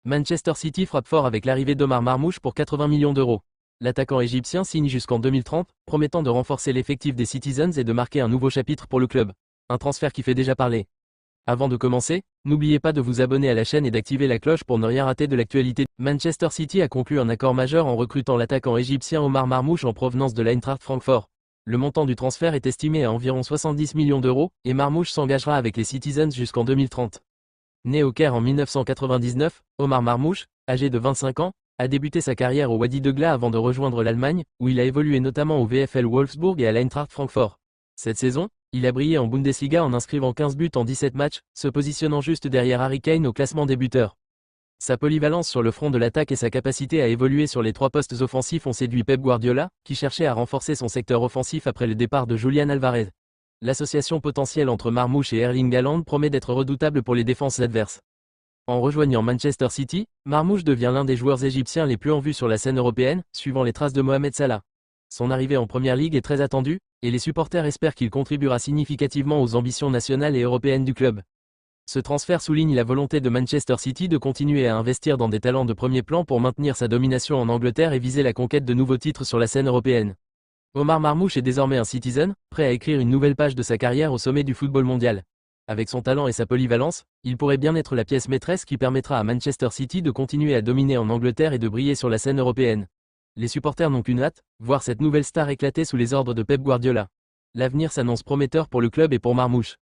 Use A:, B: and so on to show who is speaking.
A: Manchester City frappe fort avec l'arrivée d'Omar Marmoush pour 80 millions d'euros. L'attaquant égyptien signe jusqu'en 2030, promettant de renforcer l'effectif des Citizens et de marquer un nouveau chapitre pour le club. Un transfert qui fait déjà parler. Avant de commencer, n'oubliez pas de vous abonner à la chaîne et d'activer la cloche pour ne rien rater de l'actualité. Manchester City a conclu un accord majeur en recrutant l'attaquant égyptien Omar Marmoush en provenance de l'Eintracht Francfort. Le montant du transfert est estimé à environ 70 millions d'euros, et Marmoush s'engagera avec les Citizens jusqu'en 2030. Né au Caire en 1999, Omar Marmoush, âgé de 25 ans, a débuté sa carrière au Wadi Degla avant de rejoindre l'Allemagne, où il a évolué notamment au VfL Wolfsburg et à l'Eintracht Francfort. Cette saison, il a brillé en Bundesliga en inscrivant 15 buts en 17 matchs, se positionnant juste derrière Harry Kane au classement des buteurs. Sa polyvalence sur le front de l'attaque et sa capacité à évoluer sur les trois postes offensifs ont séduit Pep Guardiola, qui cherchait à renforcer son secteur offensif après le départ de Julian Alvarez. L'association potentielle entre Marmoush et Erling Haaland promet d'être redoutable pour les défenses adverses. En rejoignant Manchester City, Marmoush devient l'un des joueurs égyptiens les plus en vue sur la scène européenne, suivant les traces de Mohamed Salah. Son arrivée en Première Ligue est très attendue, et les supporters espèrent qu'il contribuera significativement aux ambitions nationales et européennes du club. Ce transfert souligne la volonté de Manchester City de continuer à investir dans des talents de premier plan pour maintenir sa domination en Angleterre et viser la conquête de nouveaux titres sur la scène européenne. Omar Marmoush est désormais un Citizen, prêt à écrire une nouvelle page de sa carrière au sommet du football mondial. Avec son talent et sa polyvalence, il pourrait bien être la pièce maîtresse qui permettra à Manchester City de continuer à dominer en Angleterre et de briller sur la scène européenne. Les supporters n'ont qu'une hâte, voir cette nouvelle star éclater sous les ordres de Pep Guardiola. L'avenir s'annonce prometteur pour le club et pour Marmoush.